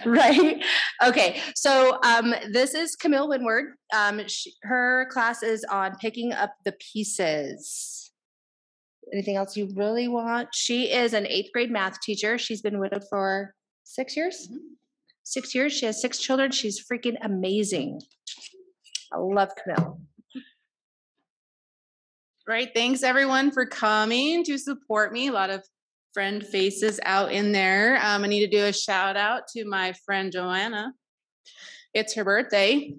Right? Okay, so this is Camille Winward. Her class is on picking up the pieces. Anything else you really want? She is an 8th grade math teacher. She's been widowed for 6 years. 6 years. She has 6 children. She's freaking amazing. I love Camille. Right. Thanks everyone for coming to support me. A lot of friend faces out in there. I need to do a shout out to my friend Joanna. It's her birthday.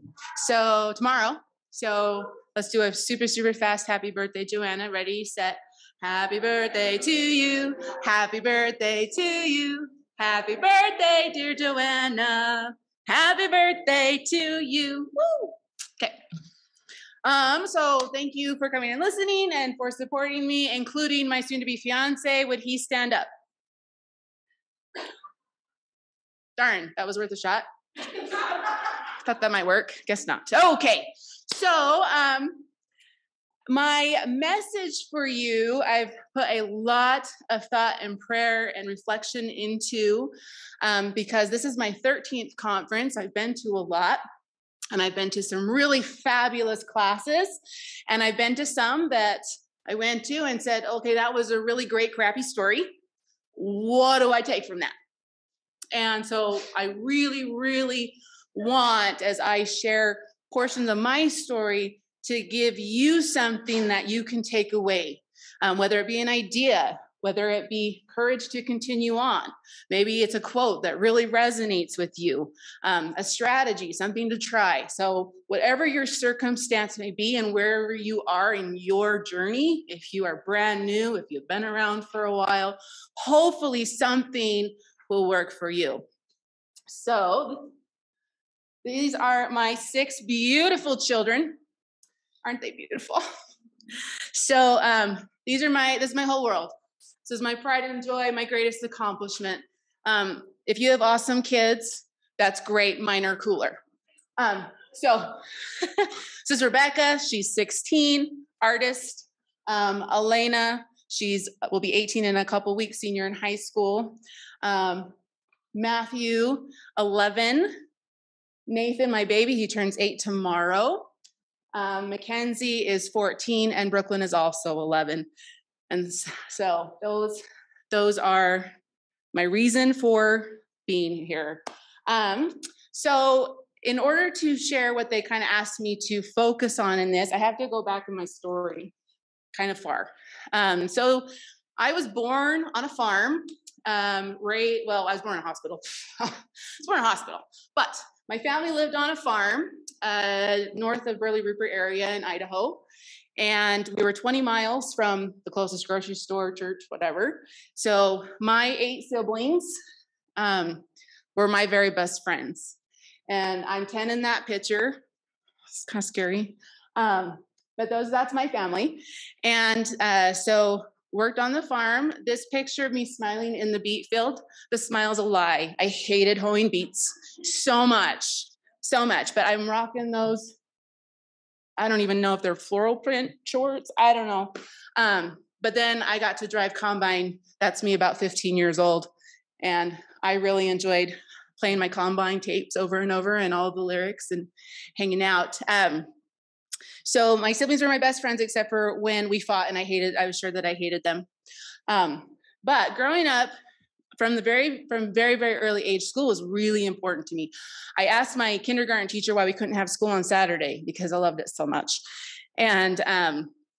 So tomorrow. So let's do a super, super fast happy birthday, Joanna. Ready, set. Happy birthday to you. Happy birthday to you. Happy birthday, dear Joanna. Happy birthday to you. Woo! Okay. So thank you for coming and listening and for supporting me, including my soon-to-be fiance. Would he stand up? Darn, that was worth a shot. Thought that might work. Guess not. Okay. So, my message for you, I've put a lot of thought and prayer and reflection into, because this is my 13th conference. I've been to a lot. And I've been to some really fabulous classes. And I've been to some that I went to and said, okay, that was a really great, crappy story. What do I take from that? And so I really, really want, as I share portions of my story, to give you something that you can take away, whether it be an idea, whether it be courage to continue on. Maybe it's a quote that really resonates with you, a strategy, something to try. So whatever your circumstance may be and wherever you are in your journey, if you are brand new, if you've been around for a while, hopefully something will work for you. So these are my 6 beautiful children. Aren't they beautiful? So this is my whole world. This is my pride and joy, my greatest accomplishment. If you have awesome kids, that's great. Mine are cooler. So this is Rebecca. She's 16, artist. Elena, will be 18 in a couple weeks, senior in high school. Matthew, 11. Nathan, my baby, he turns 8 tomorrow. Mackenzie is 14, and Brooklyn is also 11. And so those are my reason for being here. So in order to share what they kind of asked me to focus on in this, I have to go back in my story kind of far. So I was born on a farm. I was born in a hospital. But my family lived on a farm north of Burley Rupert area in Idaho. And we were 20 miles from the closest grocery store, church, whatever. So my 8 siblings were my very best friends. And I'm 10 in that picture. It's kind of scary. But that's my family. And so worked on the farm. This picture of me smiling in the beet field, the smile's a lie. I hated hoeing beets so much. But I'm rocking those. I don't even know if they're floral print shorts. I don't know. But then I got to drive combine. That's me about 15 years old. And I really enjoyed playing my combine tapes over and over and all the lyrics and hanging out. So my siblings were my best friends, except for when we fought and I was sure that I hated them. But growing up, from very, very early age, school was really important to me. I asked my kindergarten teacher why we couldn't have school on Saturday because I loved it so much. And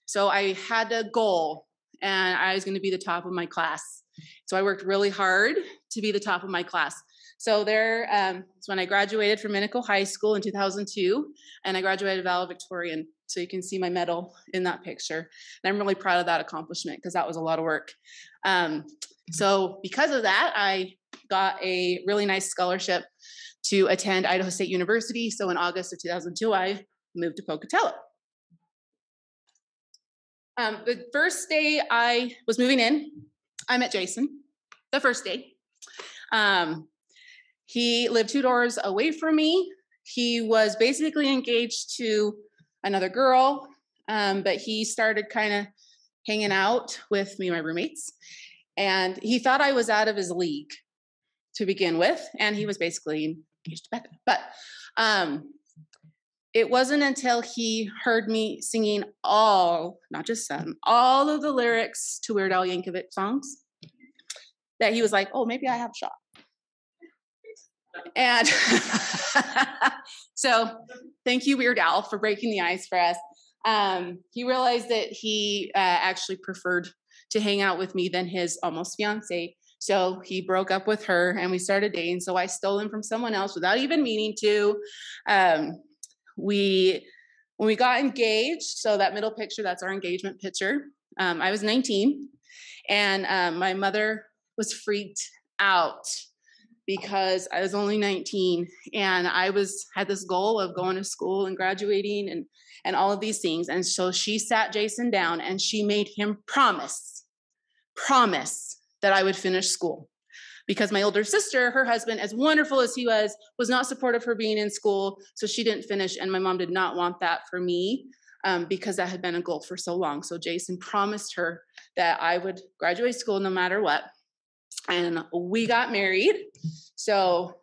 so I had a goal, and I was going to be the top of my class. So I worked really hard to be the top of my class. So it's when I graduated from Minico High School in 2002, and I graduated valedictorian. So you can see my medal in that picture. And I'm really proud of that accomplishment because that was a lot of work. So because of that, I got a really nice scholarship to attend Idaho State University. So in August of 2002, I moved to Pocatello. The first day I was moving in, I met Jason, the first day. He lived 2 doors away from me. He was basically engaged to another girl, but he started kind of hanging out with me and my roommates. And he thought I was out of his league. to begin with, and he was basically engaged to Becca. But it wasn't until he heard me singing all, not just some, all of the lyrics to Weird Al Yankovic songs that he was like, oh, maybe I have a shot. And so thank you, Weird Al, for breaking the ice for us. He realized that he actually preferred to hang out with me than his almost fiance. So he broke up with her and we started dating. So I stole him from someone else without even meaning to. When we got engaged, so that middle picture, that's our engagement picture. I was 19 and my mother was freaked out because I was only 19 and I had this goal of going to school and graduating and all of these things. And so she sat Jason down and she made him promise that I would finish school. Because my older sister, her husband, as wonderful as he was not supportive for being in school. So she didn't finish. And my mom did not want that for me because that had been a goal for so long. So Jason promised her that I would graduate school no matter what. And we got married. So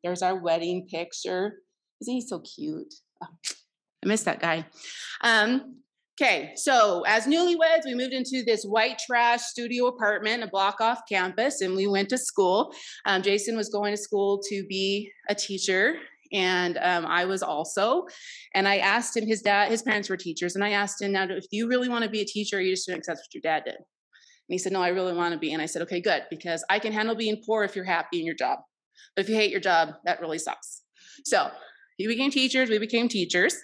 there's our wedding picture. Isn't he so cute? Oh, I miss that guy. Okay, so as newlyweds, we moved into this white trash studio apartment, a block off campus, and we went to school. Jason was going to school to be a teacher, and I was also. And I asked him, his parents were teachers, and I asked him, now, if you really want to be a teacher, or you just accept what your dad did? And he said, no, I really want to be. And I said, okay, good, because I can handle being poor if you're happy in your job. But if you hate your job, that really sucks. So he became teachers, we became teachers.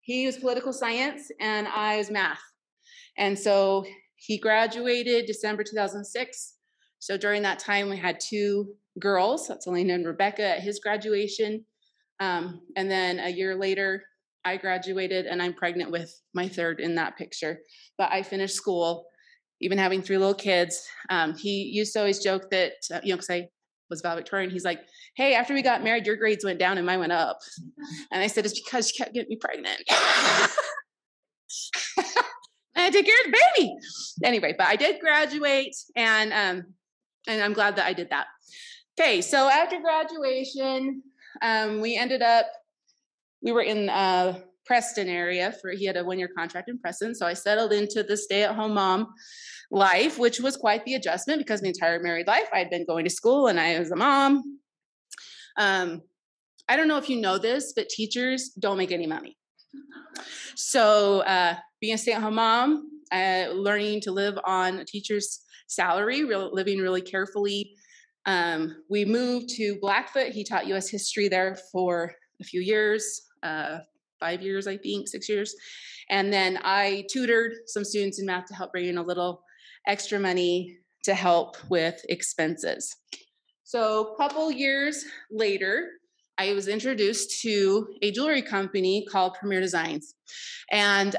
He was political science and I was math. And so he graduated December 2006. So during that time, we had 2 girls, that's Elena and Rebecca, at his graduation. And then a year later, I graduated and I'm pregnant with my 3rd in that picture. But I finished school, even having 3 little kids. He used to always joke that, because I was valedictorian, he's like, hey, after we got married, your grades went down and mine went up. And I said, it's because you kept getting me pregnant. And I take care of the baby. Anyway, but I did graduate and I'm glad that I did that. Okay, so after graduation, we were in Preston area he had a 1-year contract in Preston. So I settled into the stay-at-home mom life, which was quite the adjustment because my entire married life I had been going to school and I was a mom. I don't know if you know this, but teachers don't make any money. So being a stay-at-home mom, learning to live on a teacher's salary, living really carefully. We moved to Blackfoot. He taught U.S. history there for a few years, 5 years, I think, 6 years. And then I tutored some students in math to help bring in a little extra money to help with expenses. So a couple years later, I was introduced to a jewelry company called Premier Designs. And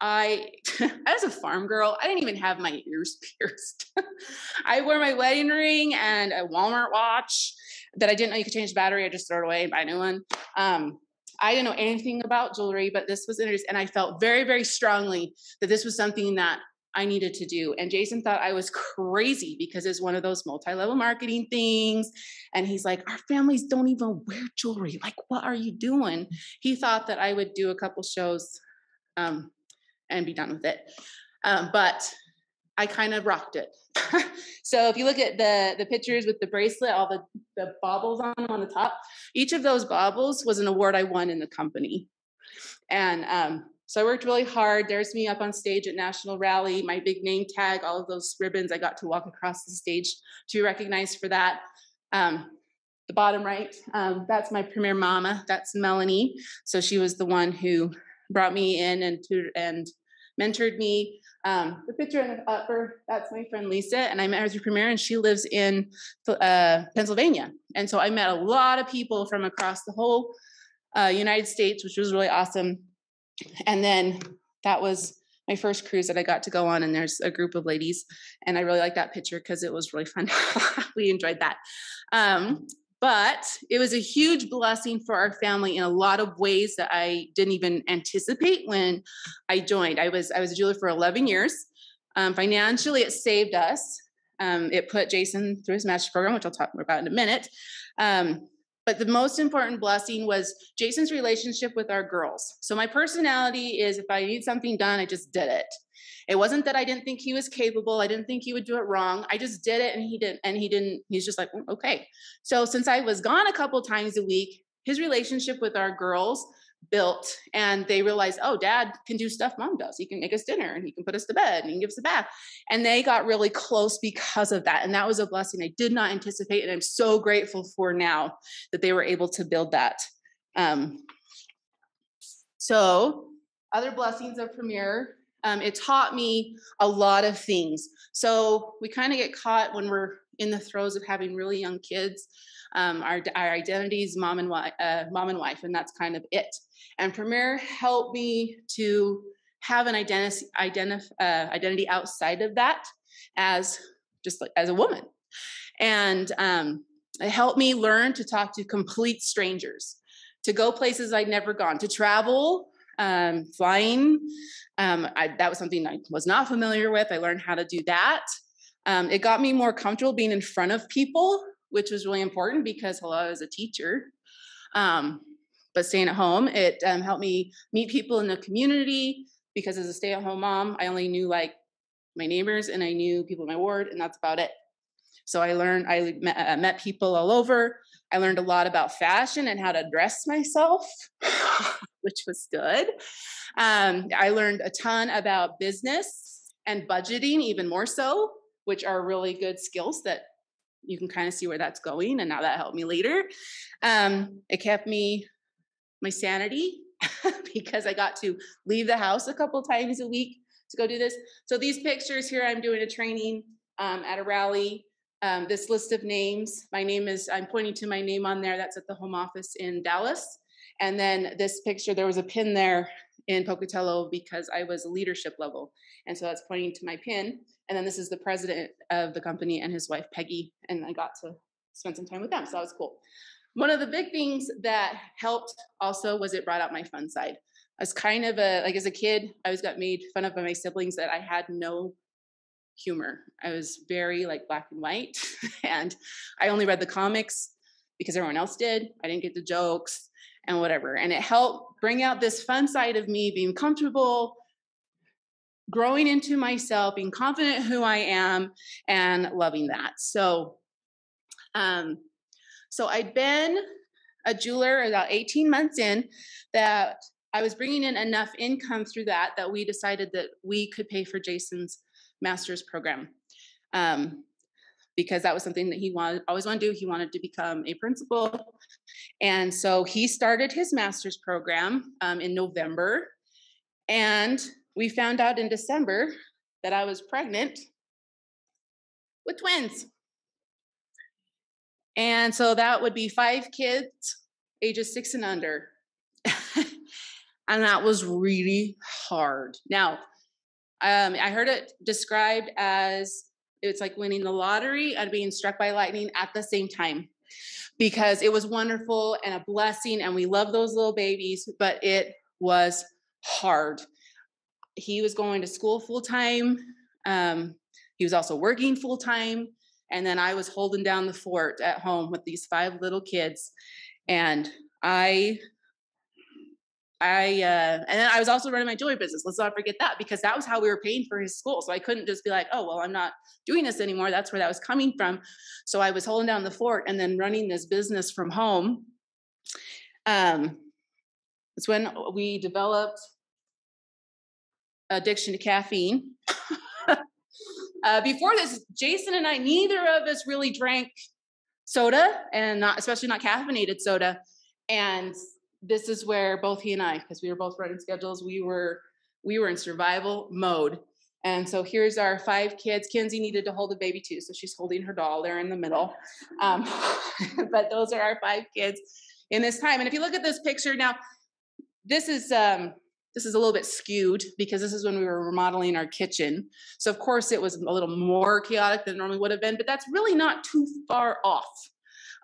I was a farm girl. I didn't even have my ears pierced. I wore my wedding ring and a Walmart watch that I didn't know you could change the battery. I just threw it away and buy a new one. I didn't know anything about jewelry, but this was interesting. And I felt very, very strongly that this was something that I needed to do. And Jason thought I was crazy because it's one of those multi-level marketing things. And he's like, our families don't even wear jewelry. Like, what are you doing? He thought that I would do a couple shows and be done with it. But I kind of rocked it. So if you look at the pictures with the bracelet, all the baubles on the top, each of those baubles was an award I won in the company. And so I worked really hard. There's me up on stage at National Rally, my big name tag, all of those ribbons. I got to walk across the stage to be recognized for that. The bottom right, that's my premier mama. That's Melanie. So she was the one who brought me in and tutored and mentored me. The picture in the upper, that's my friend Lisa, and I met her through Premier, and she lives in Pennsylvania. And so I met a lot of people from across the whole United States, which was really awesome. And then that was my first cruise that I got to go on, and there's a group of ladies, and I really like that picture because it was really fun. We enjoyed that. But it was a huge blessing for our family in a lot of ways that I didn't even anticipate when I joined. I was a jeweler for 11 years. Financially, it saved us. it put Jason through his master's program, which I'll talk more about in a minute. But the most important blessing was Jason's relationship with our girls. So my personality is, if I need something done, I just did it. It wasn't that I didn't think he was capable. I didn't think he would do it wrong. I just did it, and he didn't. He's just like, okay. So since I was gone a couple times a week, his relationship with our girls built, and they realized, oh, dad can do stuff mom does. He can make us dinner, and he can put us to bed, and he can give us a bath. And they got really close because of that. And that was a blessing I did not anticipate. And I'm so grateful for now that they were able to build that. So other blessings of Premier, it taught me a lot of things. So we kind of get caught when we're in the throes of having really young kids. Our identities, mom and wife, and that's kind of it. And Premier helped me to have an identity outside of that, as just like as a woman, and it helped me learn to talk to complete strangers, to go places I'd never gone, to travel, flying. That was something I was not familiar with. I learned how to do that. It got me more comfortable being in front of people, which was really important because, hello, I was a teacher. But staying at home, it helped me meet people in the community, because as a stay-at-home mom, I only knew like my neighbors and I knew people in my ward, and that's about it. So I met people all over. I learned a lot about fashion and how to dress myself, which was good. I learned a ton about business and budgeting, even more so, which are really good skills that you can kind of see where that's going, and now that helped me later. It kept my sanity because I got to leave the house a couple times a week to go do this. So these pictures here, I'm doing a training at a rally. This list of names, I'm pointing to my name on there. That's at the home office in Dallas. And then this picture, there was a pin there in Pocatello because I was a leadership level. And so that's pointing to my pin. And then this is the president of the company and his wife, Peggy. And I got to spend some time with them. So that was cool. One of the big things that helped also was it brought out my fun side. I was kind of as a kid, I always got made fun of by my siblings that I had no humor. I was very like black and white, and I only read the comics because everyone else did. I didn't get the jokes and whatever. And it helped bring out this fun side of me, being comfortable, growing into myself, being confident who I am, and loving that. So I'd been a jeweler about 18 months in, that I was bringing in enough income through that we decided that we could pay for Jason's master's program, because that was something that he always wanted to do. He wanted to become a principal. And so he started his master's program in November. And we found out in December that I was pregnant with twins. And so that would be 5 kids, ages 6 and under. And that was really hard. Now, I heard it described as it's like winning the lottery and being struck by lightning at the same time, because it was wonderful and a blessing, and we love those little babies, but it was hard. He was going to school full time. He was also working full time. And then I was holding down the fort at home with these 5 little kids. And and then I was also running my jewelry business. Let's not forget that, because that was how we were paying for his school. So I couldn't just be like, oh, well, I'm not doing this anymore. That's where that was coming from. So I was holding down the fort and then running this business from home. It's when we developed addiction to caffeine. Before this, Jason and I, neither of us really drank soda, and especially not caffeinated soda. And this is where both he and I, because we were both running schedules, we were in survival mode. And so here's our 5 kids. Kenzie needed to hold a baby too, so she's holding her doll there in the middle. But those are our 5 kids in this time. And if you look at this picture now, this is a little bit skewed because this is when we were remodeling our kitchen. So of course it was a little more chaotic than it normally would have been, but that's really not too far off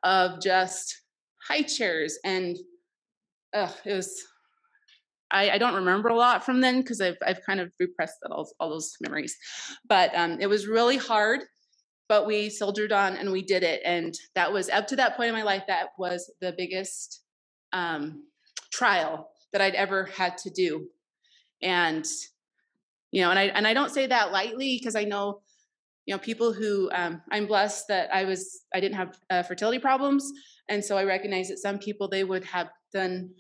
of just high chairs. And it was, I don't remember a lot from then because I've kind of repressed all those memories, but it was really hard. but we soldiered on and we did it. And that was, up to that point in my life, that was the biggest trial that I'd ever had to do. And, and I don't say that lightly, because I know, people who, I'm blessed that I didn't have fertility problems. And so I recognize that some people, they would have done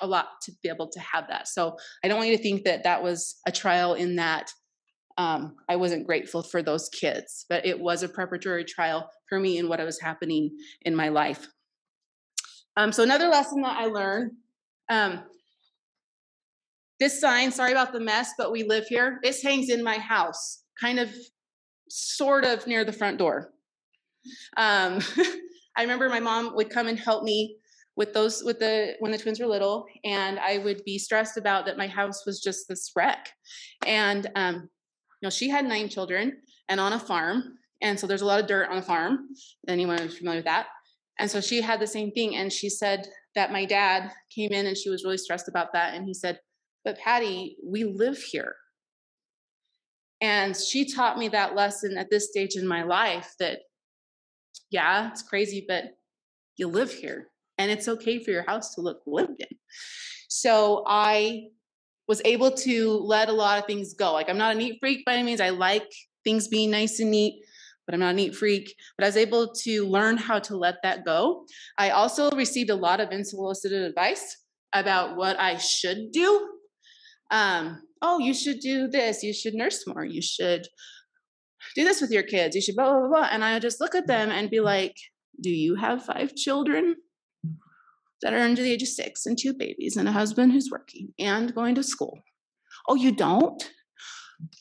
a lot to be able to have that. So I don't want you to think that that was a trial, in that I wasn't grateful for those kids, but it was a preparatory trial for me and what was happening in my life. So another lesson that I learned, this sign, sorry about the mess, but we live here. This hangs in my house, kind of, sort of near the front door. I remember my mom would come and help me with when the twins were little, and I would be stressed about that my house was just this wreck. And she had 9 children and on a farm, and so there's a lot of dirt on a farm. Anyone who's familiar with that? And so she had the same thing, and she said that my dad came in and she was really stressed about that, and he said, "But Patty, we live here." And she taught me that lesson at this stage in my life, that, yeah, it's crazy, but you live here, and it's okay for your house to look lived in. So I was able to let a lot of things go. Like, I'm not a neat freak by any means. I like things being nice and neat, but I'm not a neat freak. But I was able to learn how to let that go. I also received a lot of unsolicited advice about what I should do. Oh, you should do this. You should nurse more. You should do this with your kids. You should blah, blah, blah, blah. And I would just look at them and be like, do you have 5 children that are under the age of 6 and 2 babies and a husband who's working and going to school? Oh, you don't?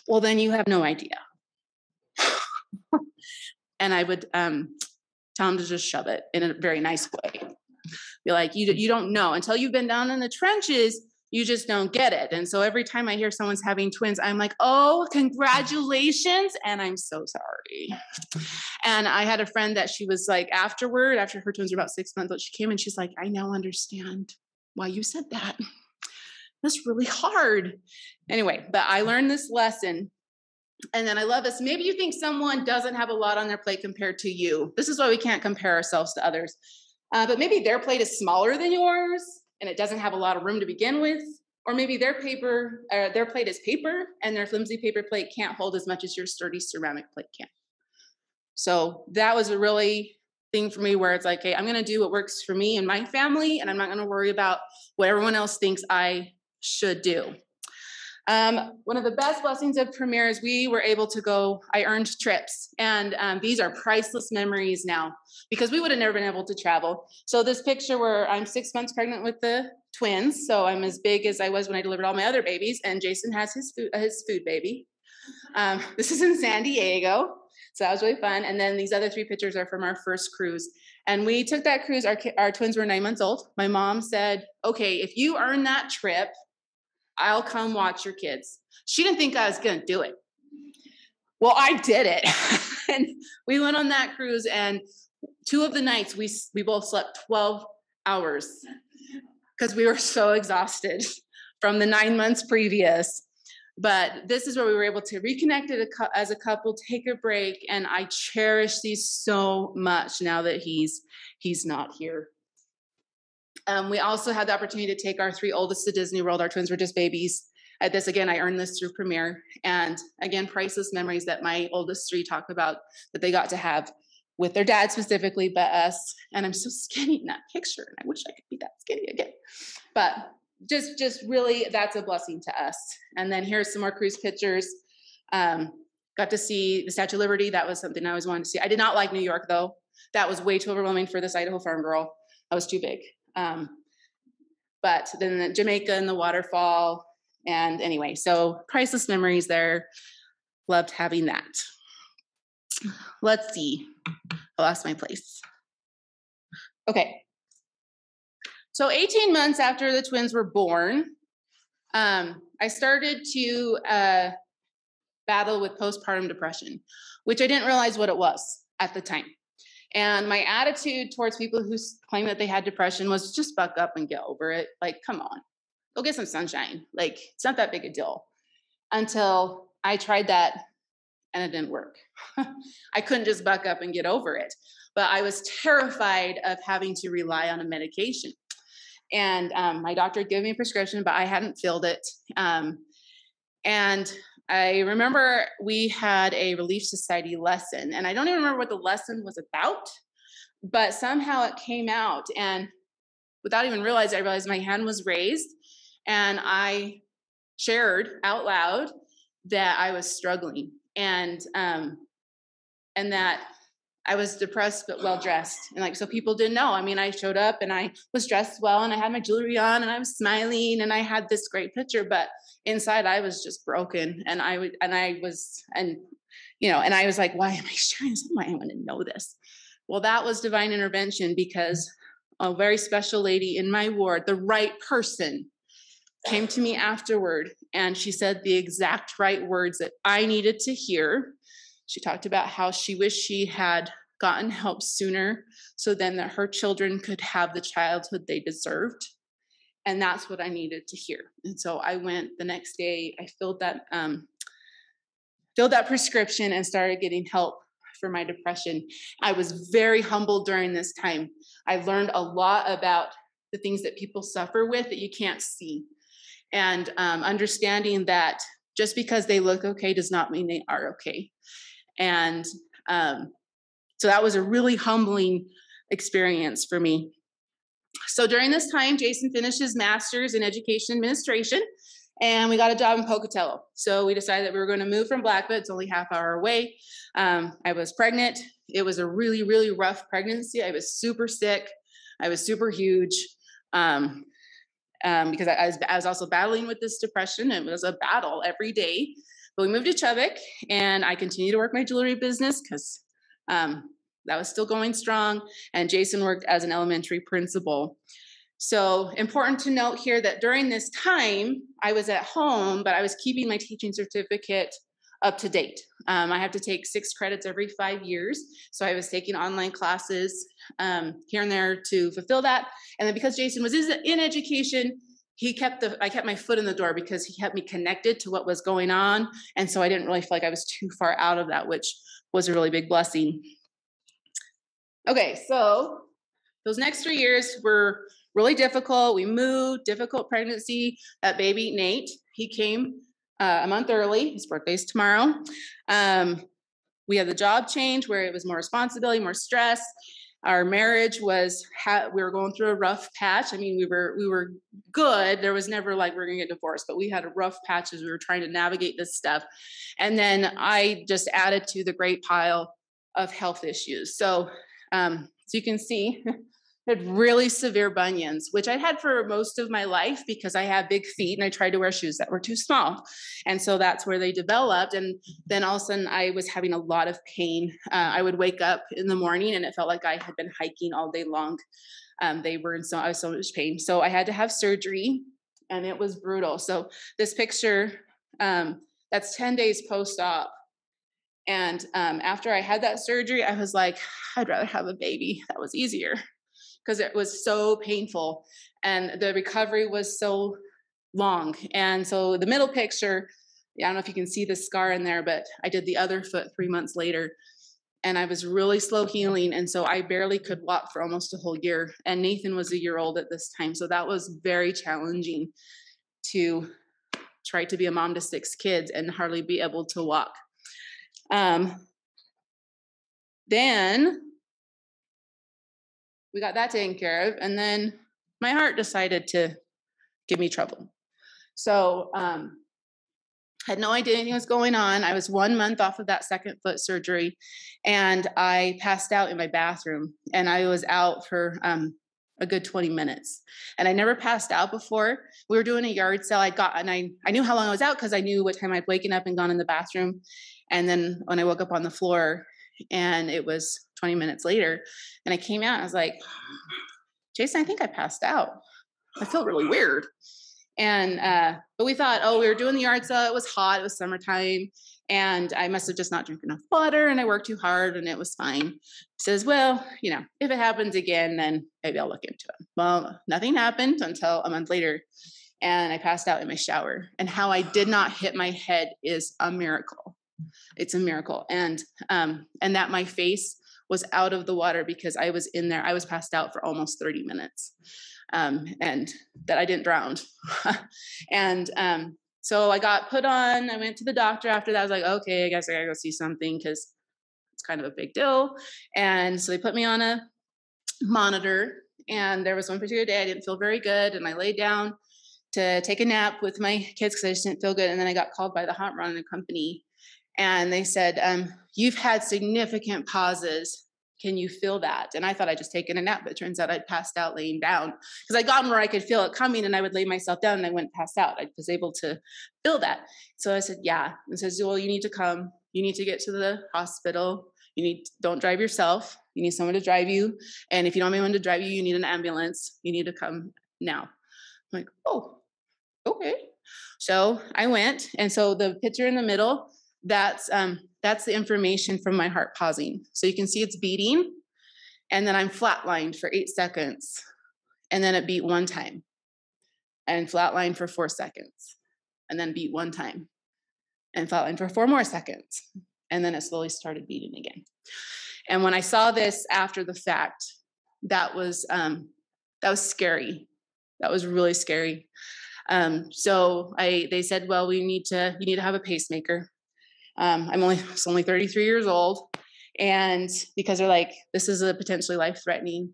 Well, then you have no idea. And I would tell them to just shove it in a very nice way. Be like, you don't know. Until you've been down in the trenches, you just don't get it. And so every time I hear someone's having twins, I'm like, oh, congratulations. And I'm so sorry. And I had a friend that she was like, after her twins were about 6 months old, she came and she's like, I now understand why you said that. That's really hard. Anyway, but I learned this lesson. And then I love this. Maybe you think someone doesn't have a lot on their plate compared to you. This is why we can't compare ourselves to others. But maybe their plate is smaller than yours, and it doesn't have a lot of room to begin with. Or maybe their plate is paper, and their flimsy paper plate can't hold as much as your sturdy ceramic plate can. So that was a really thing for me, where it's like, hey, I'm going to do what works for me and my family, and I'm not going to worry about what everyone else thinks I should do. One of the best blessings of Premier is we were able to go, I earned trips, and these are priceless memories now, because we would have never been able to travel. So this picture where I'm 6 months pregnant with the twins, so I'm as big as I was when I delivered all my other babies, and Jason has his food baby. This is in San Diego, so that was really fun. And then these other 3 pictures are from our first cruise. And we took that cruise, our twins were 9 months old. My mom said, okay, if you earn that trip, I'll come watch your kids. She didn't think I was going to do it. Well, I did it. And we went on that cruise, and 2 of the nights we both slept 12 hours because we were so exhausted from the 9 months previous. But this is where we were able to reconnect as a couple, take a break. And I cherish these so much now that he's not here. We also had the opportunity to take our 3 oldest to Disney World. Our twins were just babies. At this, again, I earned this through Premier. And again, priceless memories that my oldest 3 talk about that they got to have with their dad specifically, but us. And I'm so skinny in that picture, and I wish I could be that skinny again. But just really, that's a blessing to us. And then here's some more cruise pictures. Got to see the Statue of Liberty. That was something I always wanted to see. I did not like New York, though. That was way too overwhelming for this Idaho farm girl. I was too big. But then Jamaica and the waterfall. And anyway, so priceless memories there. Loved having that. Let's see. I lost my place. Okay. So 18 months after the twins were born, I started to battle with postpartum depression, which I didn't realize what it was at the time. And my attitude towards people who claim that they had depression was just buck up and get over it. Like, come on, go get some sunshine. Like, it's not that big a deal. Until I tried that and it didn't work. I couldn't just buck up and get over it. But I was terrified of having to rely on a medication. And my doctor gave me a prescription, but I hadn't filled it. And I remember we had a Relief Society lesson, and I don't even remember what the lesson was about, but somehow it came out. And without even realizing, I realized my hand was raised, and I shared out loud that I was struggling, and that I was depressed but well dressed. And like, so people didn't know. I mean, I showed up and I was dressed well and I had my jewelry on and I was smiling and I had this great picture, but inside I was just broken. And I was like, why am I sharing this? Why am I going to know this? Well, that was divine intervention, because a very special lady in my ward, the right person, came to me afterward, and she said the exact right words that I needed to hear. She talked about how she wished she had gotten help sooner, so then that her children could have the childhood they deserved. And that's what I needed to hear. And so I went the next day, I filled that prescription and started getting help for my depression. I was very humbled during this time. I learned a lot about the things that people suffer with that you can't see. And understanding that just because they look okay does not mean they are okay. And so that was a really humbling experience for me. So during this time, Jason finished his master's in education administration, and we got a job in Pocatello. So we decided that we were going to move from Blackfoot. It's only half hour away. I was pregnant. It was a really, really rough pregnancy. I was super sick. I was super huge. Because I was also battling with this depression. It was a battle every day. But we moved to Chubbuck, and I continued to work my jewelry business because that was still going strong. And Jason worked as an elementary principal. So important to note here that during this time, I was at home, but I was keeping my teaching certificate up to date. I have to take 6 credits every 5 years. So I was taking online classes here and there to fulfill that. And then because Jason was in education, I kept my foot in the door because he kept me connected to what was going on. And so I didn't really feel like I was too far out of that, which was a really big blessing. Okay, so those next 3 years were really difficult. We moved, difficult pregnancy. That baby, Nate, he came a month early. His birthday's tomorrow. We had the job change where it was more responsibility, more stress. Our marriage was, we were going through a rough patch. I mean, we were good. There was never like, we're going to get divorced, but we had a rough patch as we were trying to navigate this stuff. And then I just added to the great pile of health issues. So you can see, I had really severe bunions, which I'd had for most of my life because I have big feet and I tried to wear shoes that were too small. And so that's where they developed. And then all of a sudden I was having a lot of pain. I would wake up in the morning and it felt like I had been hiking all day long. I was so much pain. So I had to have surgery and it was brutal. So this picture, that's 10 days post-op. And after I had that surgery, I was like, I'd rather have a baby. That was easier because it was so painful and the recovery was so long. And so the middle picture, I don't know if you can see the scar in there, but I did the other foot 3 months later and I was really slow healing. And so I barely could walk for almost a whole year. And Nathan was a year old at this time. So that was very challenging to try to be a mom to 6 kids and hardly be able to walk. Then we got that taken care of. And then my heart decided to give me trouble. So, had no idea anything was going on. I was 1 month off of that second foot surgery and I passed out in my bathroom and I was out for, a good 20 minutes. And I never passed out before. We were doing a yard sale. I knew how long I was out because I knew what time I'd waken up and gone in the bathroom. And then when I woke up on the floor and it was 20 minutes later and I came out, I was like, Jason, I think I passed out. I feel really weird. And, but we thought, we were doing the yard sale. It was hot. It was summertime. And I must have just not drank enough water and I worked too hard and it was fine. He says, well, if it happens again, then maybe I'll look into it. Well, nothing happened until a month later and I passed out in my shower. And how I did not hit my head is a miracle. It's a miracle. And that my face was out of the water because I was in there. I was passed out for almost 30 minutes. And that I didn't drown. And so I got put on, I went to the doctor after that. I was like, okay, I guess I gotta go see something because it's kind of a big deal. And so they put me on a monitor, and there was one particular day I didn't feel very good, and I laid down to take a nap with my kids because I just didn't feel good. And then I got called by the hot running company, and they said, you've had significant pauses. Can you feel that? And I thought I'd just taken a nap, but it turns out I'd passed out laying down because I'd gotten where I could feel it coming, and I would lay myself down and I wouldn't pass out. I was able to feel that. So I said, yeah. And says, well, you need to come. You need to get to the hospital. Don't drive yourself. You need someone to drive you. And if you don't have anyone to drive you, you need an ambulance. You need to come now. I'm like, oh, okay. So I went. And so the picture in the middle, that's the information from my heart pausing. So you can see it's beating, and then I'm flatlined for 8 seconds, and then it beat 1 time, and flatlined for 4 seconds, and then beat 1 time, and flatlined for 4 more seconds, and then it slowly started beating again. And when I saw this after the fact, that was scary. That was really scary. So they said, well, you need to have a pacemaker. It's only 33 years old. And because they're like, this is a potentially life-threatening,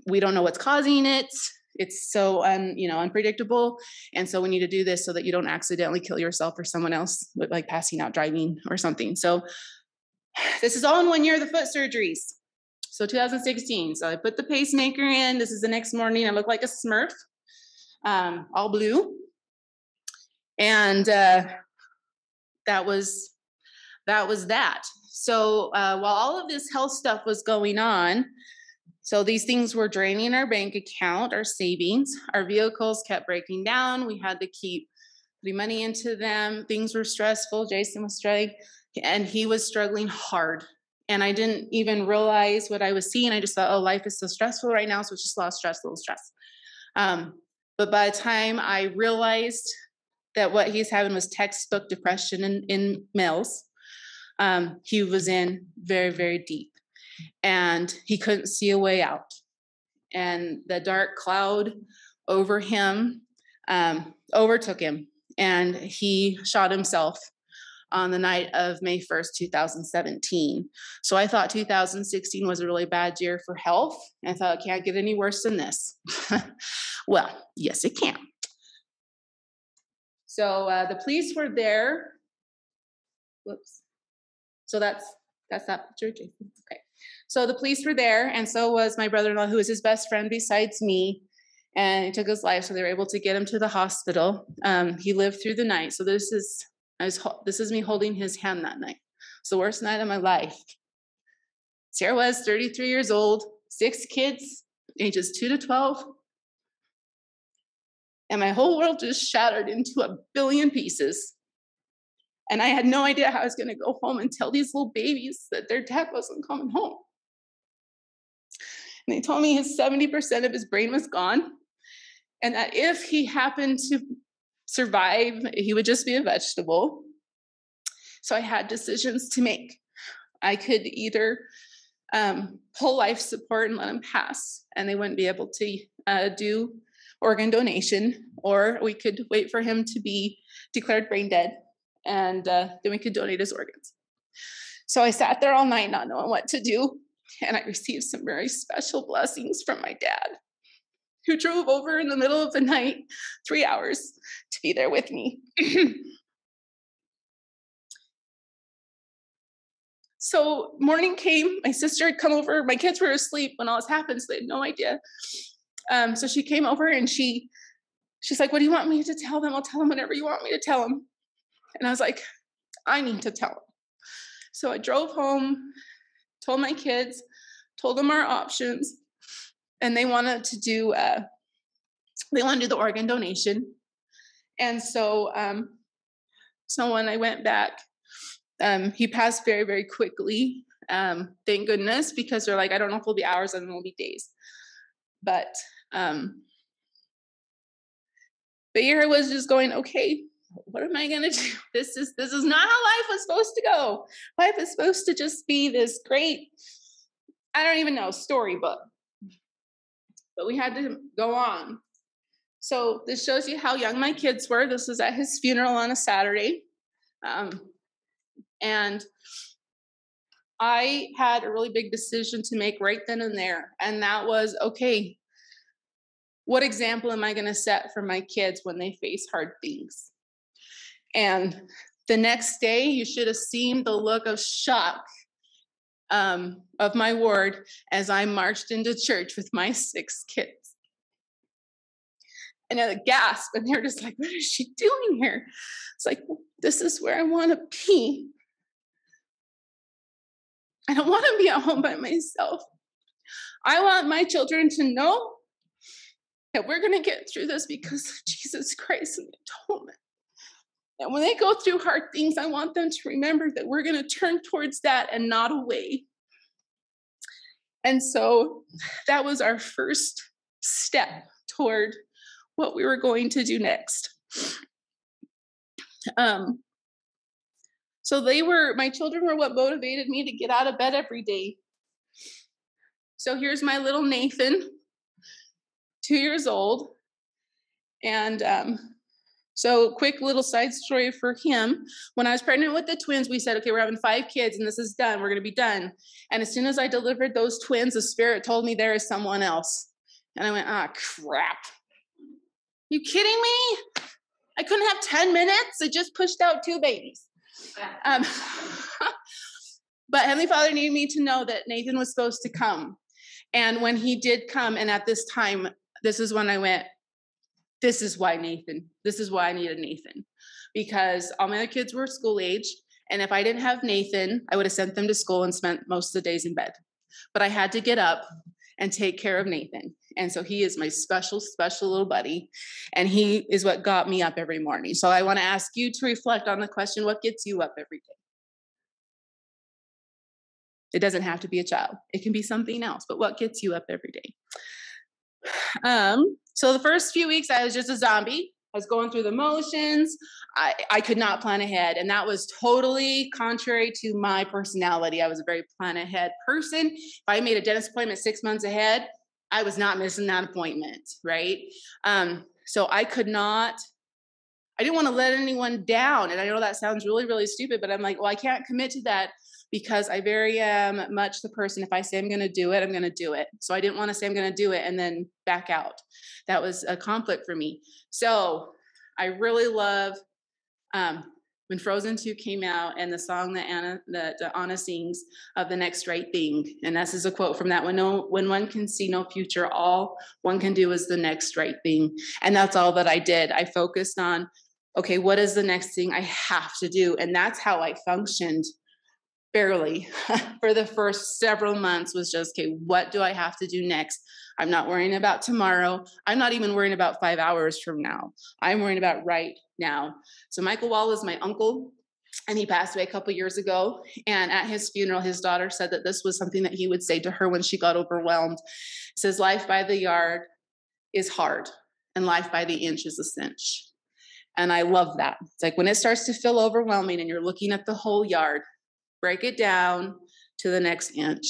we don't know what's causing it. It's so unpredictable. And so we need to do this so that you don't accidentally kill yourself or someone else with like passing out driving or something. So this is all in 1 year of the foot surgeries. So 2016. So I put the pacemaker in. This is the next morning. I look like a Smurf, all blue. And that was that. So while all of this health stuff was going on, so these things were draining our bank account, our savings, our vehicles kept breaking down. We had to keep putting money into them. Things were stressful. Jason was struggling, and he was struggling hard. And I didn't even realize what I was seeing. I just thought, oh, life is so stressful right now. So it's just a little stress. But by the time I realized that what he's having was textbook depression in males, he was in very, very deep, and he couldn't see a way out. And the dark cloud over him overtook him, and he shot himself on the night of May 1st, 2017. So I thought 2016 was a really bad year for health. And I thought it can't get any worse than this. Well, yes, it can. So the police were there. Whoops. So that's that picture, Jason. Okay. So the police were there, and so was my brother-in-law, who was his best friend besides me, and he took his life. So they were able to get him to the hospital. He lived through the night. So this is me holding his hand that night. It's the worst night of my life. Sarah was 33 years old, 6 kids, ages 2 to 12. And my whole world just shattered into a billion pieces. And I had no idea how I was going to go home and tell these little babies that their dad wasn't coming home. And they told me his 70% of his brain was gone, and that if he happened to survive, he would just be a vegetable. So I had decisions to make. I could either pull life support and let him pass, and they wouldn't be able to do organ donation, or we could wait for him to be declared brain dead, and then we could donate his organs. So I sat there all night not knowing what to do, and I received some very special blessings from my dad, who drove over in the middle of the night, 3 hours, to be there with me. So morning came, my sister had come over, my kids were asleep when all this happened, so they had no idea. So she came over, and she's like, what do you want me to tell them? I'll tell them whatever you want me to tell them. And I was like, I need to tell them. So I drove home, told my kids, told them our options, and they wanted to do the organ donation. And so when I went back, he passed very, very quickly. Thank goodness, because they're like, I don't know if it'll be hours, I don't know if it'll be days. But here I was just going, okay, what am I gonna do? This is not how life was supposed to go. Life is supposed to just be this great, I don't even know, storybook. But we had to go on. So this shows you how young my kids were. This was at his funeral on a Saturday. And I had a really big decision to make right then and there. And that was, okay, what example am I going to set for my kids when they face hard things? And the next day, you should have seen the look of shock of my ward as I marched into church with my 6 kids. And a gasp, and they're just like, what is she doing here? It's like, this is where I want to be. I don't want to be at home by myself. I want my children to know that we're going to get through this because of Jesus Christ and the atonement. And when they go through hard things, I want them to remember that we're going to turn towards that and not away. And so that was our first step toward what we were going to do next. So my children were what motivated me to get out of bed every day. So here's my little Nathan, 2 years old. And so quick little side story for him. When I was pregnant with the twins, we said, okay, we're having 5 kids and this is done. We're going to be done. And as soon as I delivered those twins, the Spirit told me there is someone else. And I went, crap. You kidding me? I couldn't have 10 minutes. I just pushed out 2 babies. But Heavenly Father needed me to know that Nathan was supposed to come. And when he did come, and at this time, this is when I went, this is why I needed Nathan. Because all my other kids were school age. And if I didn't have Nathan, I would have sent them to school and spent most of the days in bed. But I had to get up and take care of Nathan. And so he is my special, special little buddy. And he is what got me up every morning. So I want to ask you to reflect on the question, what gets you up every day? It doesn't have to be a child. It can be something else, but what gets you up every day? So the first few weeks, I was just a zombie. I was going through the motions. I could not plan ahead. And that was totally contrary to my personality. I was a very plan ahead person. If I made a dentist appointment 6 months ahead, I was not missing that appointment, right? So I didn't want to let anyone down. And I know that sounds really, really stupid, but I'm like, well, I can't commit to that because I very much the person, if I say I'm going to do it, I'm going to do it. So I didn't want to say I'm going to do it and then back out. That was a conflict for me. So I really love when Frozen 2 came out and the song that Anna sings of the next right thing. And this is a quote from that one. When one can see no future, all one can do is the next right thing. And that's all that I did. I focused on, okay, what is the next thing I have to do? And that's how I functioned barely for the first several months was just, okay, what do I have to do next? I'm not worrying about tomorrow. I'm not even worrying about 5 hours from now. I'm worrying about right now. So Michael Wall is my uncle, and he passed away a couple years ago. And at his funeral, his daughter said that this was something that he would say to her when she got overwhelmed. He says, life by the yard is hard, and life by the inch is a cinch. And I love that. It's like when it starts to feel overwhelming and you're looking at the whole yard, break it down to the next inch.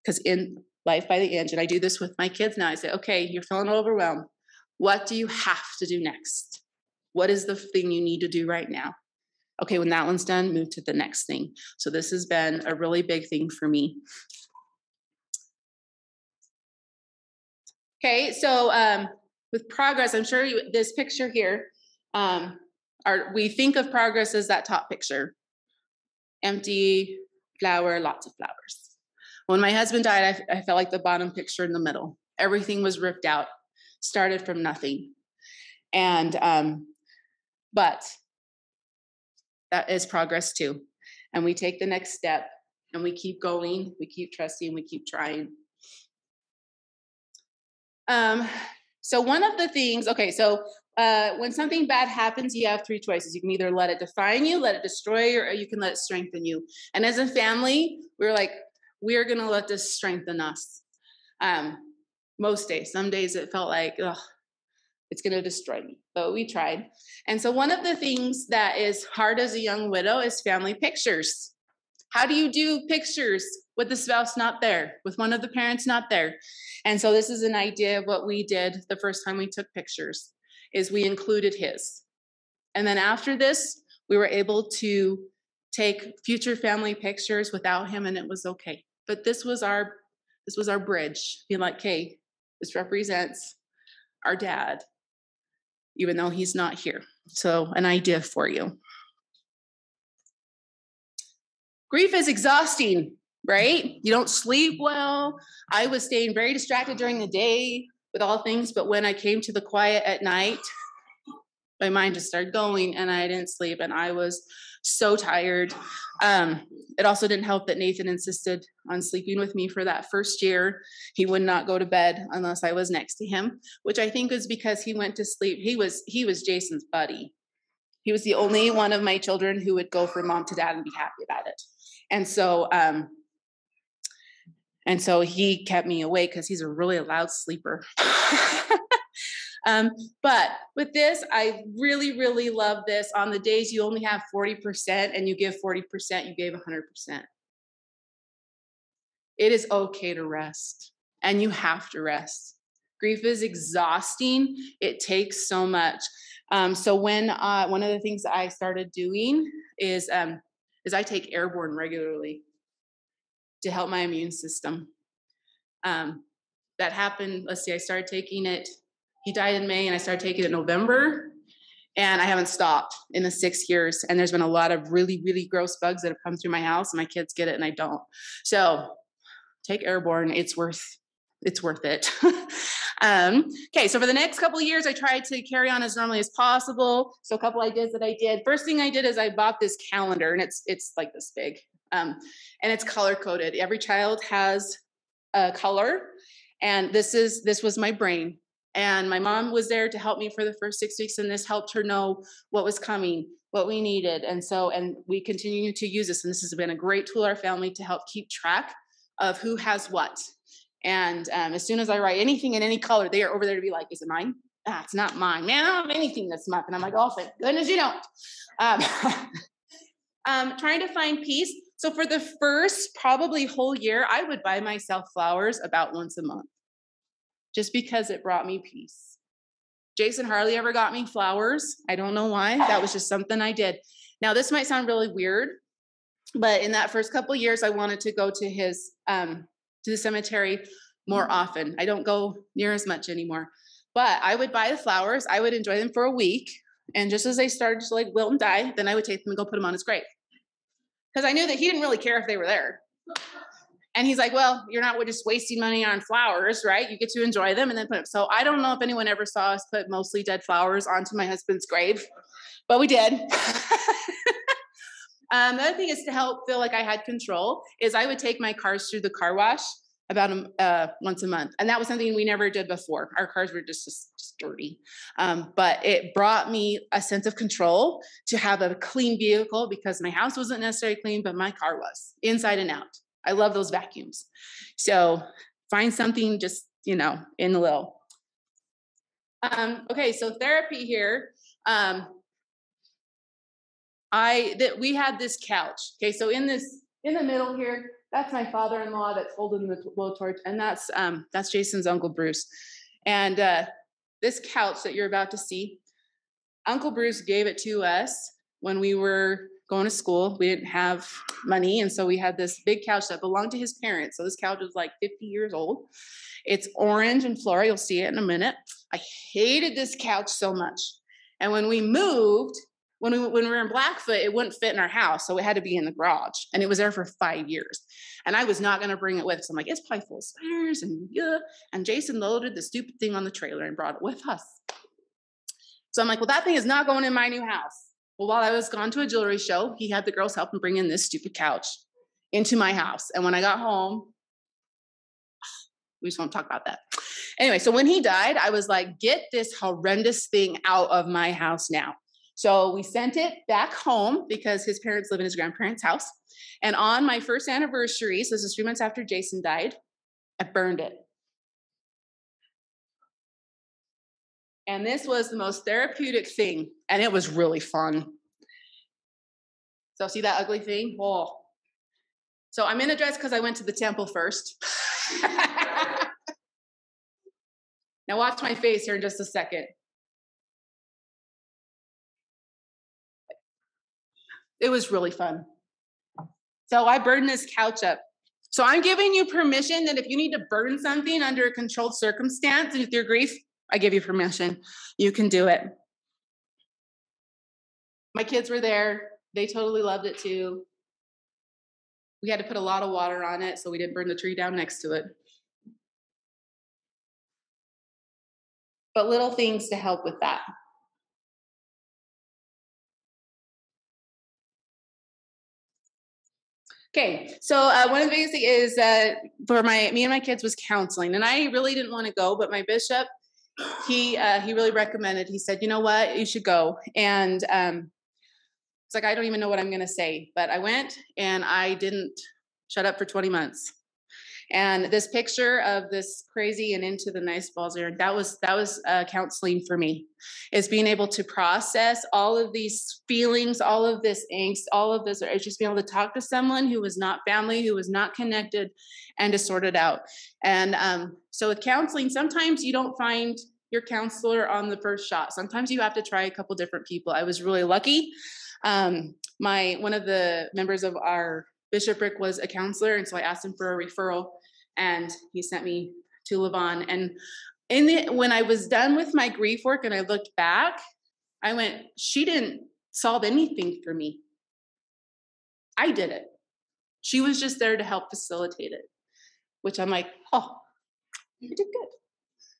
Because in life by the inch, and I do this with my kids now, I say, okay, you're feeling overwhelmed. What do you have to do next? What is the thing you need to do right now? Okay, when that one's done, move to the next thing. So this has been a really big thing for me. Okay, so with progress, I'm sure this picture here, we think of progress as that top picture. Empty flower, lots of flowers. When my husband died, I felt like the bottom picture in the middle. Everything was ripped out, started from nothing. And, but that is progress too. And we take the next step and we keep going, we keep trusting, we keep trying. So one of the things, okay, so when something bad happens, you have 3 choices. You can either let it define you, let it destroy you, or you can let it strengthen you. And as a family, we're like, we're going to let this strengthen us. Most days, some days it felt like, ugh, It's going to destroy me. But we tried. And so one of the things that is hard as a young widow is family pictures. How do you do pictures with the spouse not there, with one of the parents not there? And so this is an idea of what we did the first time we took pictures, is we included his. And then after this, we were able to take future family pictures without him, and it was okay. But this was our bridge. Being like, hey, this represents our dad, even though he's not here. So an idea for you. Grief is exhausting, right? You don't sleep well. I was staying very distracted during the day with all things, but when I came to the quiet at night, my mind just started going and I didn't sleep and I was so tired. It also didn't help that Nathan insisted on sleeping with me for that first year. He would not go to bed unless I was next to him, which I think was because he went to sleep. He was Jason's buddy. He was the only one of my children who would go from mom to dad and be happy about it. And so he kept me awake because he's a really loud sleeper. But with this, I really, really love this. On the days you only have 40% and you give 40%, you gave 100%. It is okay to rest, and you have to rest. Grief is exhausting. It takes so much. So when one of the things that I started doing is I take airborne regularly to help my immune system. That happened, let's see, I started taking it, he died in May and I started taking it in November, and I haven't stopped in the 6 years. And there's been a lot of really, really gross bugs that have come through my house, and my kids get it and I don't. So take airborne, it's worth it. Okay, so for the next couple of years, I tried to carry on as normally as possible. So a couple ideas that I did. First thing I did is I bought this calendar, and it's like this big, and it's color coded. Every child has a color, and this was my brain. And my mom was there to help me for the first 6 weeks, and this helped her know what was coming, what we needed. And we continue to use this, and this has been a great tool in our family to help keep track of who has what. And as soon as I write anything in any color, they are over there to be like, is it mine? Ah, it's not mine. Man, I don't have anything this month. And I'm like, oh, thank goodness you don't. Trying to find peace. So for the first probably whole year, I would buy myself flowers about once a month, just because it brought me peace. Jason hardly ever got me flowers. I don't know why. That was just something I did. Now, this might sound really weird, but in that first couple of years, I wanted to go to his to the cemetery more often. I don't go near as much anymore, but I would buy the flowers. I would enjoy them for a week. And just as they started to like wilt and die, then I would take them and go put them on his grave. Because I knew that he didn't really care if they were there. And he's like, well, you're not just wasting money on flowers, right? You get to enjoy them and then put them. So I don't know if anyone ever saw us put mostly dead flowers onto my husband's grave, but we did. The other thing is to help feel like I had control is I would take my cars through the car wash about once a month. And that was something we never did before. Our cars were just dirty. But it brought me a sense of control to have a clean vehicle, because my house wasn't necessarily clean, but my car was inside and out. I love those vacuums. So find something just, in the little. Okay, so therapy here. We had this couch. Okay, so in the middle here, that's my father-in-law that's holding the blowtorch, and that's Jason's Uncle Bruce. And this couch that you're about to see, Uncle Bruce gave it to us when we were going to school. We didn't have money, and so we had this big couch that belonged to his parents. So this couch was like 50 years old. It's orange and floral. You'll see it in a minute. I hated this couch so much. And when we moved, when we were in Blackfoot, it wouldn't fit in our house, so it had to be in the garage. And it was there for 5 years. And I was not going to bring it with. So I'm like, it's probably full of spiders and yeah. And Jason loaded the stupid thing on the trailer and brought it with us. So I'm like, well, that thing is not going in my new house. Well, while I was gone to a jewelry show, he had the girls help him bring in this stupid couch into my house. And when I got home, we just won't talk about that. Anyway, so when he died, I was like, get this horrendous thing out of my house now. So we sent it back home because his parents live in his grandparents' house. And on my first anniversary, so this is 3 months after Jason died, I burned it. And this was the most therapeutic thing, and it was really fun. So see that ugly thing? Oh. So I'm in a dress because I went to the temple first. Now watch my face here in just a second. It was really fun. So I burned this couch up. So I'm giving you permission that if you need to burn something under a controlled circumstance with your grief, I give you permission. You can do it. My kids were there. They totally loved it too. We had to put a lot of water on it so we didn't burn the tree down next to it. But little things to help with that. Okay, so one of the biggest things is for me and my kids was counseling, and I really didn't want to go, but my bishop, he really recommended. He said, you know what, you should go. And it's like I don't even know what I'm going to say, but I went and I didn't shut up for 20 months. And this picture of this crazy and into the nice balls there, that was counseling for me, is being able to process all of these feelings, all of this angst, all of this, or just being able to talk to someone who was not family, who was not connected, and to sort it out. And so with counseling, sometimes you don't find your counselor on the first shot. Sometimes you have to try a couple different people. I was really lucky. One of the members of our bishopric was a counselor, and so I asked him for a referral, and he sent me to Levon. And when I was done with my grief work and I looked back, I went, she didn't solve anything for me. I did it. She was just there to help facilitate it, which I'm like, oh, you did good.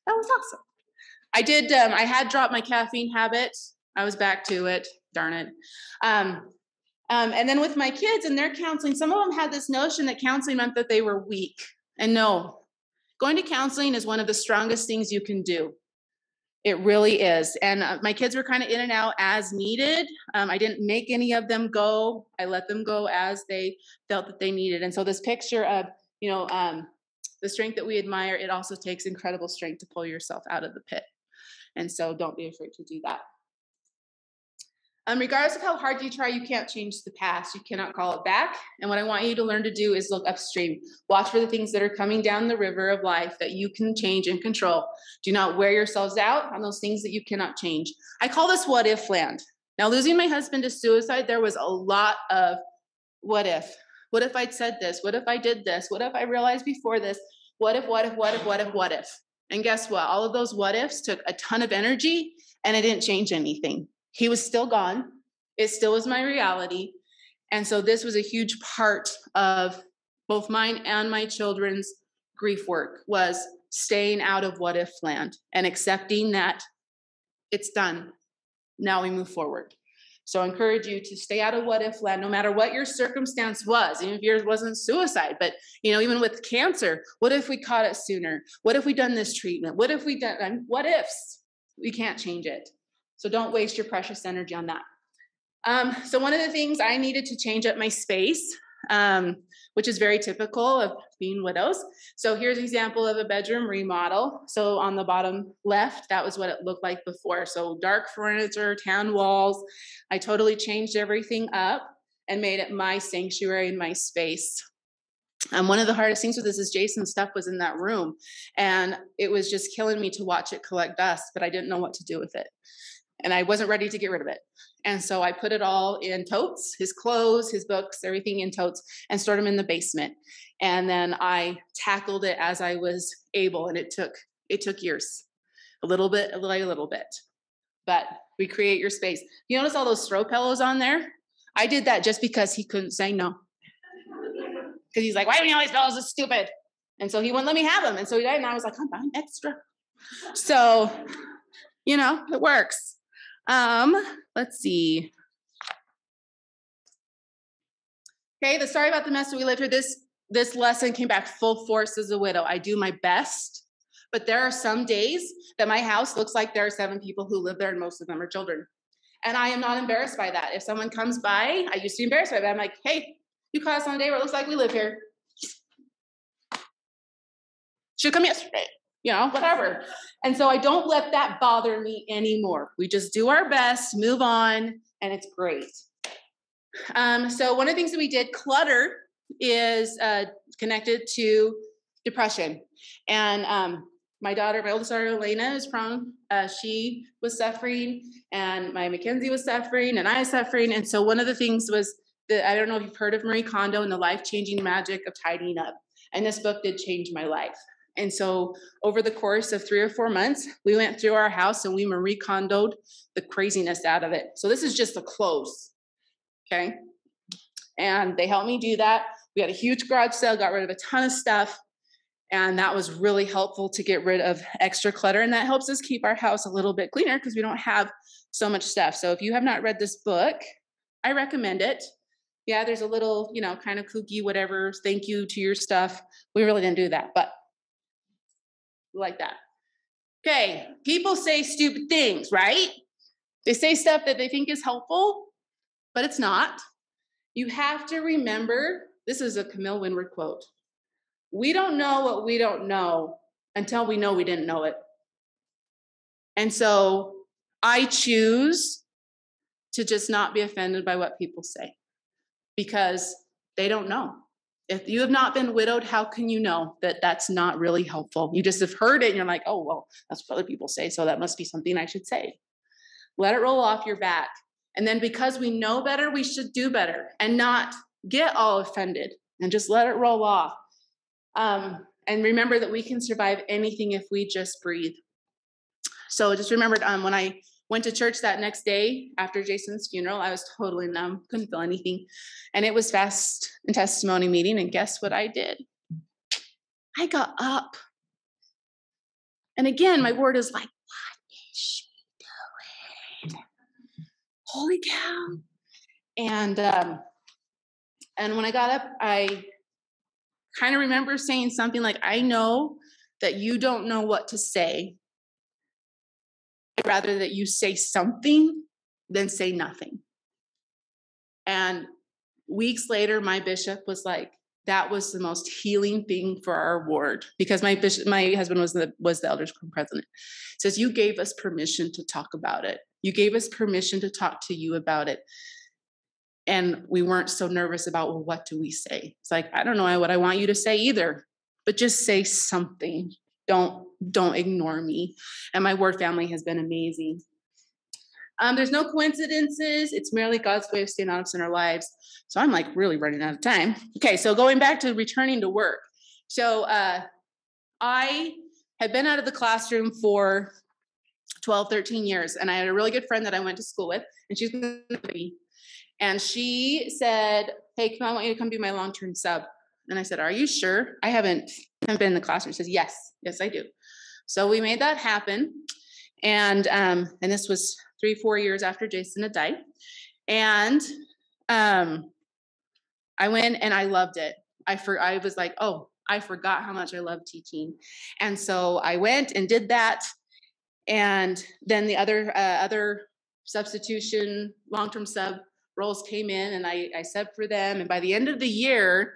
That was awesome. I had dropped my caffeine habit. I was back to it. Darn it. And then with my kids and their counseling, some of them had this notion that counseling meant that they were weak. And no, going to counseling is one of the strongest things you can do. It really is. And my kids were kind of in and out as needed. I didn't make any of them go. I let them go as they felt that they needed. And so this picture of, the strength that we admire, it also takes incredible strength to pull yourself out of the pit. And so don't be afraid to do that. Regardless of how hard you try, you can't change the past. You cannot call it back. And what I want you to learn to do is look upstream. Watch for the things that are coming down the river of life that you can change and control. Do not wear yourselves out on those things that you cannot change. I call this what if land. Now, losing my husband to suicide, there was a lot of what if. What if I'd said this? What if I did this? What if I realized before this? What if, what if, what if, what if, what if? And guess what? All of those what ifs took a ton of energy and it didn't change anything. He was still gone. It still was my reality. And so this was a huge part of both mine and my children's grief work, was staying out of what if land and accepting that it's done. Now we move forward. So I encourage you to stay out of what if land, no matter what your circumstance was, even if yours wasn't suicide, but even with cancer, what if we caught it sooner? What if we done this treatment? What if we done, what ifs? We can't change it. So don't waste your precious energy on that. So one of the things I needed to change up my space, which is very typical of being widows. So here's an example of a bedroom remodel. So on the bottom left, that was what it looked like before. So dark furniture, tan walls. I totally changed everything up and made it my sanctuary and my space. One of the hardest things with this is Jason's stuff was in that room, and it was just killing me to watch it collect dust, but I didn't know what to do with it. And I wasn't ready to get rid of it. And so I put it all in totes, his clothes, his books, everything in totes, and stored them in the basement. And then I tackled it as I was able. And it took years, a little bit. But we create your space. You notice all those throw pillows on there? I did that just because he couldn't say no. Because he's like, why do you all these pillows? It's stupid. And so he wouldn't let me have them. And so he died. And I was like, I'm buying extra. So, it works. Let's see. Okay, the story about the mess that we lived through, this lesson came back full force as a widow. I do my best, but there are some days that my house looks like there are 7 people who live there and most of them are children. And I am not embarrassed by that. If someone comes by, I used to be embarrassed by that. I'm like, hey, you caught us on a day where it looks like we live here. Should come yesterday. whatever. And so I don't let that bother me anymore. We just do our best, move on, and it's great. So one of the things that we did, clutter is connected to depression. And my oldest daughter, Elena, is prone. She was suffering, and my Mackenzie was suffering, and I was suffering. And so one of the things was that, I don't know if you've heard of Marie Kondo and the life-changing magic of tidying up. And this book did change my life. And so over the course of 3 or 4 months, we went through our house and we Marie Kondoed the craziness out of it. So this is just the clothes, okay? And they helped me do that. We had a huge garage sale, got rid of a ton of stuff. And that was really helpful to get rid of extra clutter. And that helps us keep our house a little bit cleaner because we don't have so much stuff. So if you have not read this book, I recommend it. Yeah, there's a little, kind of kooky, whatever, thank you to your stuff. We really didn't do that, but like that. Okay, people say stupid things, right? They say stuff that they think is helpful, but it's not. You have to remember, this is a Camille Winward quote. We don't know what we don't know until we know we didn't know it. And so I choose to just not be offended by what people say because they don't know. If you have not been widowed, how can you know that that's not really helpful? You just have heard it and you're like, oh, well, that's what other people say, so that must be something I should say. Let it roll off your back. And then because we know better, we should do better and not get all offended and just let it roll off. And remember that we can survive anything if we just breathe. So just remembered when I went to church that next day after Jason's funeral, I was totally numb, couldn't feel anything. And it was fast and testimony meeting. And guess what I did? I got up. And again, my word is like, what is she doing? Holy cow. And when I got up, I kind of remember saying something like, I know that you don't know what to say. I'd rather that you say something than say nothing. And weeks later, my bishop was like, that was the most healing thing for our ward, because my husband was the elders quorum president. Says, you gave us permission to talk about it. You gave us permission to talk to you about it. And we weren't so nervous about, well, what do we say? It's like, I don't know what I want you to say either, but just say something. Don't ignore me. And my ward family has been amazing. There's no coincidences. It's merely God's way of staying honest in our lives. So I'm like really running out of time. Okay, so going back to returning to work. So I had been out of the classroom for 12, 13 years. And I had a really good friend that I went to school with, and she's going to be. And she said, hey, I want you to come be my long-term sub. And I said, are you sure? I haven't been in the classroom. She says, yes, I do. So we made that happen. And this was 3-4 years after Jason had died. And I went and I loved it. I was like, oh, I forgot how much I love teaching. And so I went and did that. And then the other substitution, long-term sub roles came in, and I subbed for them. And by the end of the year,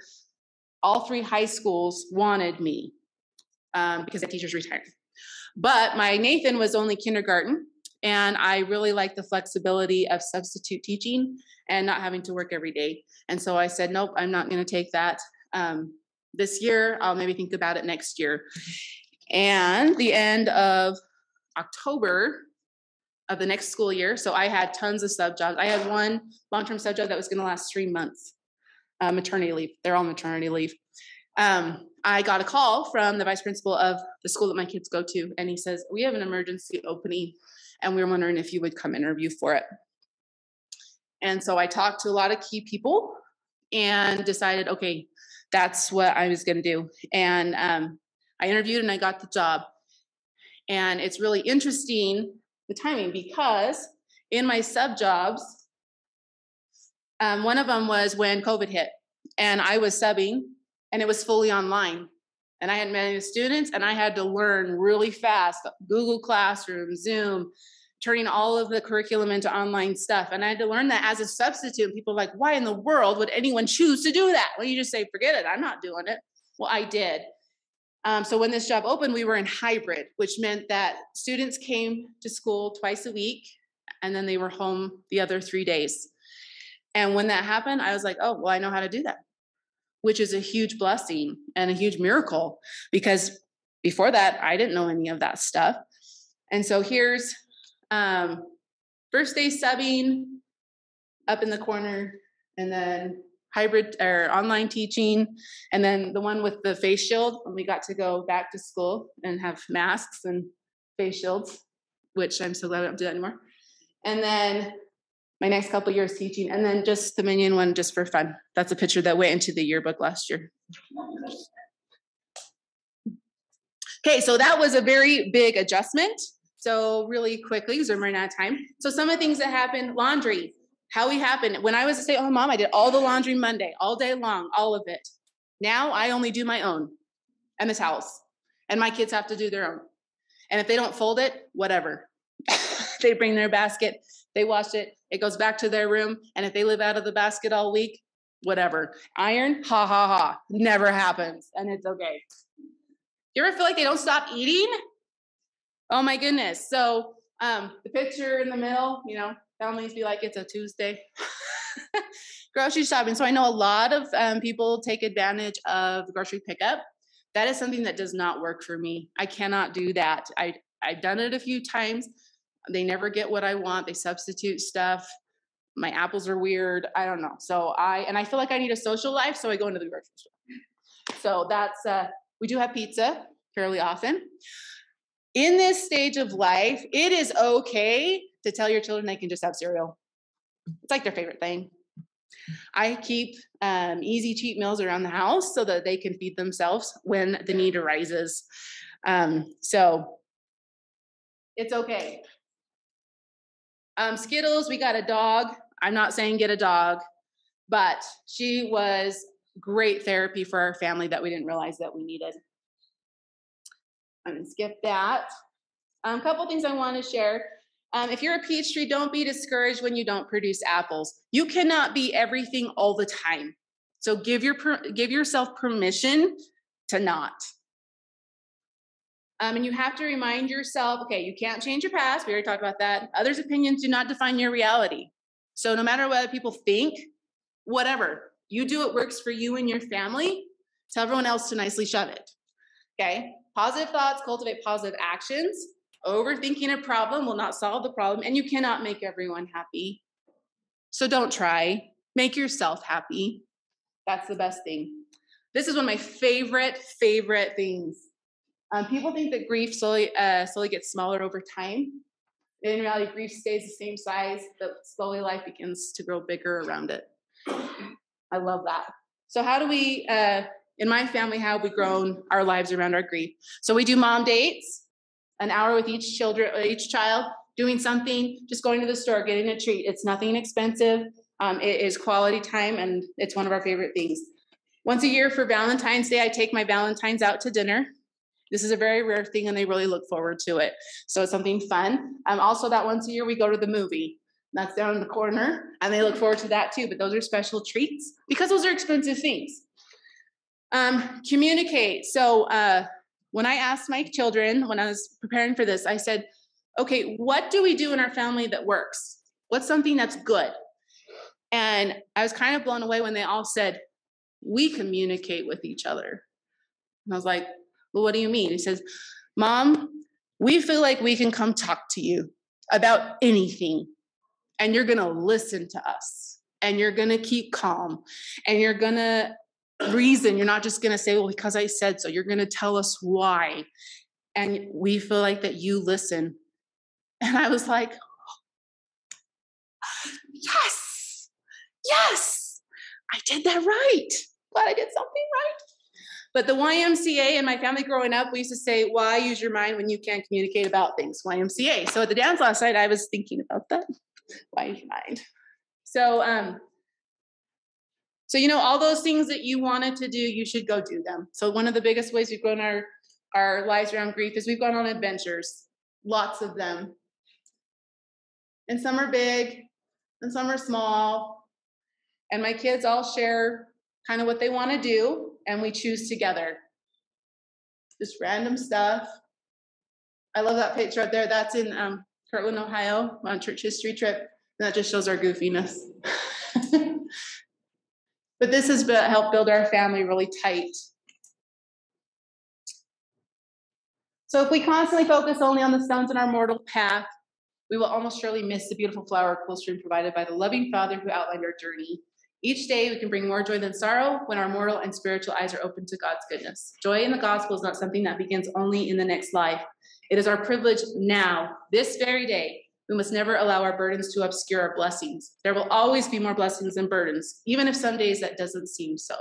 all 3 high schools wanted me because the teachers retired. But my Nathan was only kindergarten, and I really liked the flexibility of substitute teaching and not having to work every day. And so I said, nope, I'm not going to take that this year. I'll maybe think about it next year. And the end of October of the next school year, so I had tons of sub jobs. I had one long-term sub job that was going to last 3 months. Maternity leave. They're all maternity leave. I got a call from the vice principal of the school that my kids go to, and he says, we have an emergency opening, and we're wondering if you would come interview for it. And so I talked to a lot of key people and decided, okay, that's what I was going to do. And I interviewed and I got the job. And it's really interesting, the timing, because in my sub jobs, one of them was when COVID hit, and I was subbing, and it was fully online. And I hadn't met any students, and I had to learn really fast, Google Classroom, Zoom, turning all of the curriculum into online stuff. And I had to learn that as a substitute. People are like, why in the world would anyone choose to do that? Well, you just say, forget it, I'm not doing it. Well, I did. So when this job opened, we were in hybrid, which meant that students came to school twice a week, and then they were home the other 3 days. And when that happened, I was like, oh, well, I know how to do that, which is a huge blessing and a huge miracle, because before that, I didn't know any of that stuff. And so here's first day subbing up in the corner, and then hybrid or online teaching, and then the one with the face shield when we got to go back to school and have masks and face shields, which I'm so glad I don't do that anymore. And then my next couple of years teaching, and then just the Minion one just for fun. That's a picture that went into the yearbook last year. Okay, so that was a very big adjustment. So really quickly, because we're running out of time. So some of the things that happened, laundry. How we happened. When I was a stay-at-home mom, I did all the laundry Monday, all day long, all of it. Now I only do my own and the towels. And my kids have to do their own. And if they don't fold it, whatever. They bring their basket, they wash it, it goes back to their room. And if they live out of the basket all week, whatever. Iron, ha ha ha. Never happens. And it's okay. You ever feel like they don't stop eating? Oh my goodness. So the picture in the middle, families be like, it's a Tuesday. Grocery shopping. So I know a lot of people take advantage of grocery pickup. That is something that does not work for me. I cannot do that. I've done it a few times. They never get what I want. They substitute stuff. My apples are weird. I don't know. So I feel like I need a social life, so I go into the grocery store. So that's, we do have pizza fairly often. In this stage of life, it is okay to tell your children they can just have cereal. It's like their favorite thing. I keep easy cheat meals around the house so that they can feed themselves when the need arises. So it's okay. Skittles, we got a dog. I'm not saying get a dog, but she was great therapy for our family that we didn't realize that we needed. I'm going to skip that. A couple things I want to share. If you're a peach tree, don't be discouraged when you don't produce apples. You cannot be everything all the time. So give yourself permission to not. And you have to remind yourself, okay, you can't change your past. We already talked about that. Others' opinions do not define your reality. So no matter what other people think, whatever, you do what works for you and your family. Tell everyone else to nicely shove it. Okay? Positive thoughts cultivate positive actions. Overthinking a problem will not solve the problem, and you cannot make everyone happy. So don't try. Make yourself happy. That's the best thing. This is one of my favorite things. People think that grief slowly gets smaller over time. In reality, grief stays the same size, but slowly life begins to grow bigger around it. I love that. So how do we, in my family, how have we grown our lives around our grief? So we do mom dates, an hour with each child, doing something, just going to the store, getting a treat. It's nothing expensive. It is quality time, and it's one of our favorite things. Once a year for Valentine's Day, I take my Valentines out to dinner. This is a very rare thing, and they really look forward to it. So it's something fun. Also, that once a year, we go to the movie. That's down in the corner, and they look forward to that too. But those are special treats because those are expensive things. Communicate. So when I asked my children, when I was preparing for this, I said, okay, what do we do in our family that works? What's something that's good? And I was kind of blown away when they all said, we communicate with each other. And I was like, well, what do you mean? He says, Mom, we feel like we can come talk to you about anything, and you're going to listen to us, and you're going to keep calm, and you're going to reason. You're not just going to say, well, because I said so. You're going to tell us why. And we feel like that you listen. And I was like, yes, I did that right. Glad I did something right. But the YMCA and my family growing up, we used to say, why use your mind when you can't communicate about things? YMCA. So at the dance last night, I was thinking about that. Why use your mind? So, all those things that you wanted to do, you should go do them. So one of the biggest ways we've grown our lives around grief is we've gone on adventures, lots of them. And some are big and some are small. And my kids all share kind of what they want to do, and we choose together. just random stuff. I love that picture right there. That's in Kirtland, Ohio, on church history trip. And that just shows our goofiness. But this has helped build our family really tight. So if we constantly focus only on the stones in our mortal path, we will almost surely miss the beautiful flower cool stream provided by the loving Father who outlined our journey. Each day we can bring more joy than sorrow when our mortal and spiritual eyes are open to God's goodness. Joy in the gospel is not something that begins only in the next life. It is our privilege now, this very day. We must never allow our burdens to obscure our blessings. There will always be more blessings than burdens, even if some days that doesn't seem so.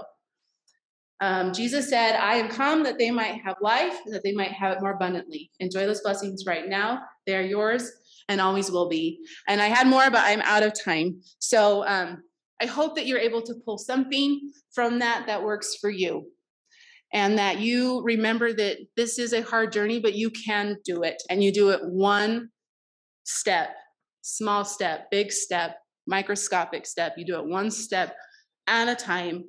Jesus said, I am come that they might have life, and that they might have it more abundantly. Enjoy those blessings right now. They are yours and always will be. And I had more, but I'm out of time. So I hope that you're able to pull something from that works for you. And that you remember that this is a hard journey, but you can do it. And you do it one step, small step, big step, microscopic step. You do it one step at a time.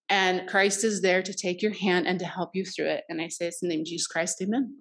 And Christ is there to take your hand and to help you through it. And I say this in the name of Jesus Christ, amen.